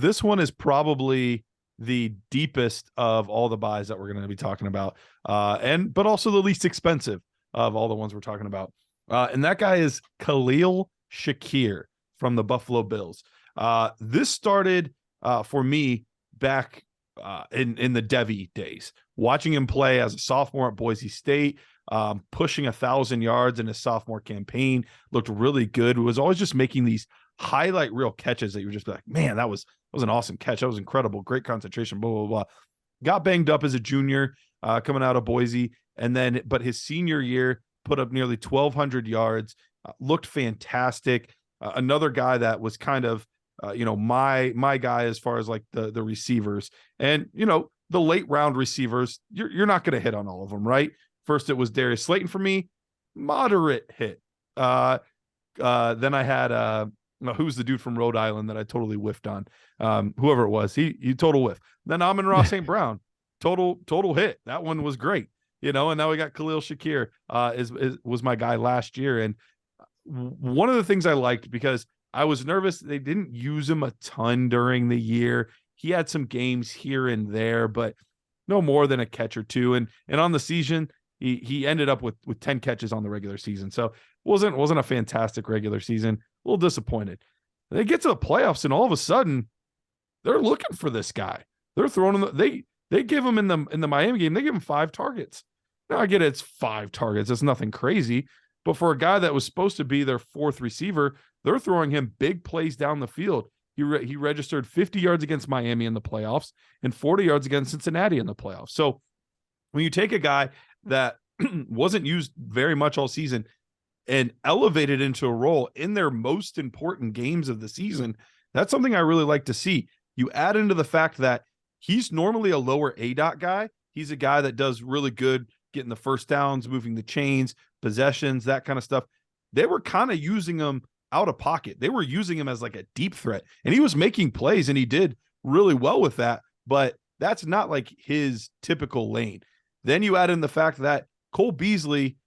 this one is probably the deepest of all the buys that we're going to be talking about, but also the least expensive of all the ones we're talking about. And that guy is Khalil Shakir from the Buffalo Bills. This started for me back in the Devy days, watching him play as a sophomore at Boise State, pushing 1,000 yards in his sophomore campaign, looked really good. He was always just making these highlight reel catches that you were just like, man, that was an awesome catch. That was incredible. Great concentration, blah, blah, blah. Got banged up as a junior coming out of Boise. But his senior year put up nearly 1,200 yards, looked fantastic. Another guy that was kind of, my guy as far as like the receivers. And, the late round receivers, you're not going to hit on all of them, right? First, it was Darius Slayton for me, moderate hit. Then I had who's the dude from Rhode Island that I totally whiffed on? Whoever it was, he total whiff. Then Amon-Ra St. Brown, total hit. That one was great, and now we got Khalil Shakir was my guy last year. And one of the things I liked, because I was nervous they didn't use him a ton during the year. He had some games here and there, but no more than a catch or two. And on the season, he ended up with 10 catches on the regular season. So wasn't a fantastic regular season. A little disappointed. They get to the playoffs, and all of a sudden, they're looking for this guy. They're throwing him. They give him in the Miami game. They give him 5 targets. Now I get it's 5 targets. It's nothing crazy, but for a guy that was supposed to be their 4th receiver, they're throwing him big plays down the field. He registered 50 yards against Miami in the playoffs and 40 yards against Cincinnati in the playoffs. So when you take a guy that wasn't used very much all season and elevated into a role in their most important games of the season, that's something I really like to see. You add into the fact that he's normally a lower ADOT guy. He's a guy that does really good getting the first downs, moving the chains, possessions, that kind of stuff. They were kind of using him out of pocket. They were using him as like a deep threat, and he was making plays, and he did really well with that, but that's not like his typical lane. Then you add in the fact that Cole Beasley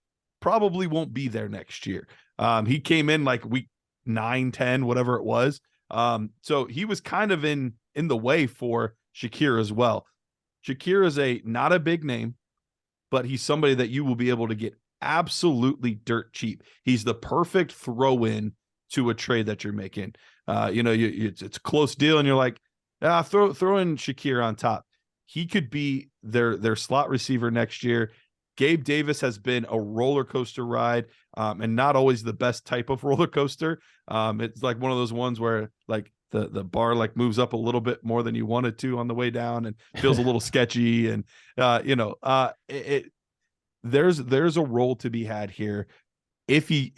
probably won't be there next year. He came in like week 9, 10, whatever it was. So he was kind of in the way for Shakir as well. Shakir is not a big name, but he's somebody that you will be able to get absolutely dirt cheap. He's the perfect throw in to a trade that you're making. It's a close deal, and you're like, throw in Shakir on top. He could be their slot receiver next year. Gabe Davis has been a roller coaster ride, and not always the best type of roller coaster. It's like one of those ones where like the bar like moves up a little bit more than you wanted to on the way down, and feels a little sketchy. And there's a role to be had here. If he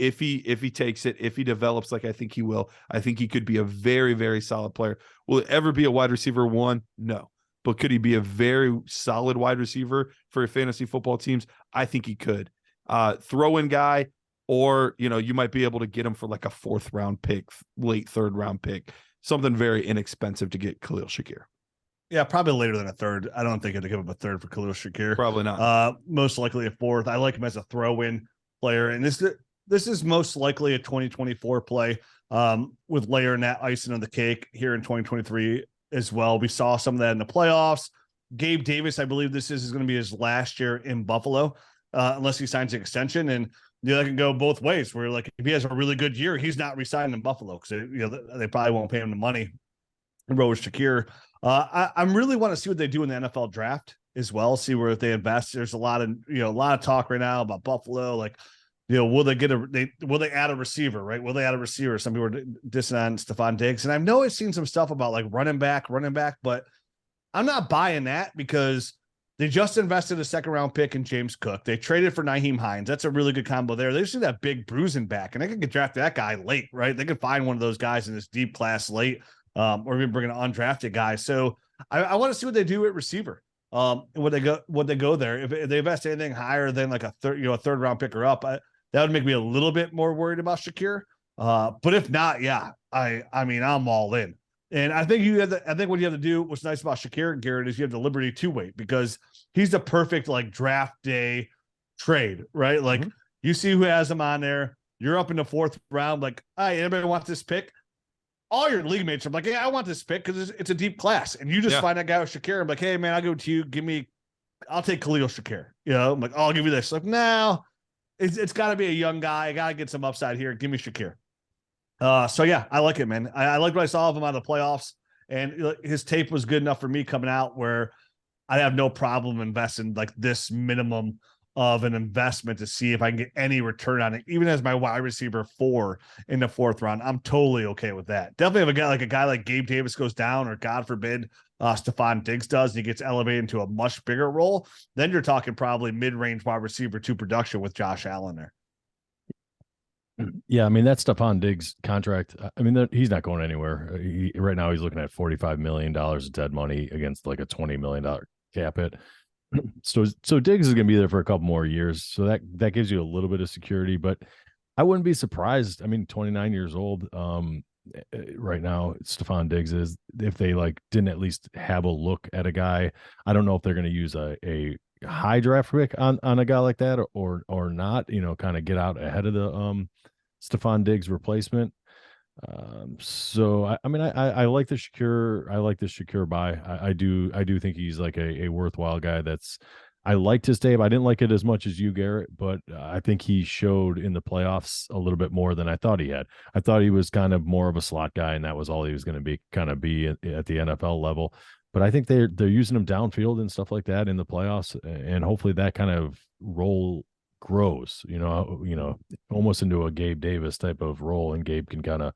takes it, if he develops like I think he will, I think he could be a very, very solid player. Will it ever be a wide receiver 1? No. But could he be a very solid wide receiver for your fantasy football teams? I think he could. Throw-in guy, or, you might be able to get him for like a 4th round pick, late 3rd round pick, something very inexpensive to get Khalil Shakir. Yeah, probably later than a 3rd. I don't think I'd give up a 3rd for Khalil Shakir. Probably not. Most likely a 4th. I like him as a throw-in player. And this is most likely a 2024 play, with layering that icing on the cake here in 2023 as well. We saw some of that in the playoffs. Gabe Davis, I believe this is going to be his last year in Buffalo, unless he signs an extension. And that can go both ways, where like if he has a really good year, he's not resigning in Buffalo because they probably won't pay him the money. Rose Shakir. I really want to see what they do in the NFL draft as well. See where if they invest. There's a lot of talk right now about Buffalo. Like, will they add a receiver, right? Will they add a receiver? Some people are dissing on Stephon Diggs. And I know I've seen some stuff about like running back, but I'm not buying that because they just invested a 2nd round pick in James Cook. They traded for Nyheim Hines. That's a really good combo there. They just need that big bruising back, and they can draft that guy late, right? They can find one of those guys in this deep class late, or even bring an undrafted guy. So I want to see what they do at receiver. And when they go there, if they invest anything higher than like a 3rd round pick or up, that would make me a little bit more worried about Shakir. But if not, yeah, I mean, I'm all in. And I think what you have to do, what's nice about Shakir and Garrett, is you have the liberty to wait, because he's the perfect like draft day trade, right? Like you see who has him on there. You're up in the 4th round. Like, hey, anybody want this pick? all your league mates are like, "Hey, I want this pick because it's a deep class," and you just find that guy with Shakir. I'm like, "Hey, man, I'll give it to you. I'll take Khalil Shakir." I'm like, "I'll give you this." Like, no, it's got to be a young guy. I got to get some upside here. Give me Shakir. So yeah, I like it, man. I like what I saw of him on the playoffs, and his tape was good enough for me coming out where I have no problem investing like this minimum of an investment to see if I can get any return on it, even as my wide receiver 4 in the 4th round. I'm totally okay with that. Definitely if a guy like Gabe Davis goes down, or God forbid, Stephon Diggs does, and he gets elevated into a much bigger role, then you're talking probably mid-range wide receiver 2 production with Josh Allen there. Yeah, I mean, that Stephon Diggs contract, I mean, he's not going anywhere. Right now, he's looking at $45 million of dead money against like a $20 million cap hit. So Diggs is going to be there for a couple more years. So that gives you a little bit of security, but I wouldn't be surprised. I mean, 29 years old right now, Stephon Diggs is, if they like didn't at least have a look at a guy. I don't know if they're going to use a high draft pick on a guy like that or not, kind of get out ahead of the Stephon Diggs replacement. So I mean, I like the Shakir buy. I do think he's like a worthwhile guy. I liked his tape. I didn't like it as much as you, Garrett, but I think he showed in the playoffs a little bit more than I thought he had. I thought he was kind of more of a slot guy, and that was all he was going to be at the NFL level. But I think they're using him downfield and stuff like that in the playoffs, and hopefully that kind of role grows, almost into a Gabe Davis type of role, and Gabe can kind of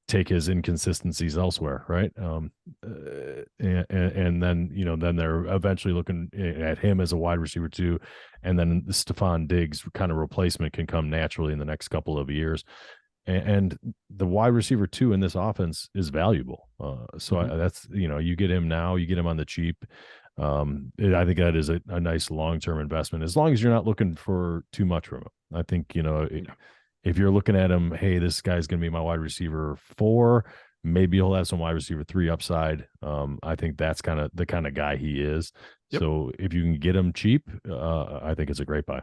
take his inconsistencies elsewhere, right? And then then they're eventually looking at him as a wide receiver 2, and then the Stephon Diggs kind of replacement can come naturally in the next couple of years. And the wide receiver 2 in this offense is valuable. That's you get him now, you get him on the cheap. I think that is a nice long-term investment, as long as you're not looking for too much from him. I think, if you're looking at him, hey, this guy's going to be my wide receiver 4, maybe he'll have some wide receiver 3 upside. I think that's kind of the kind of guy he is. Yep. So if you can get him cheap, I think it's a great buy.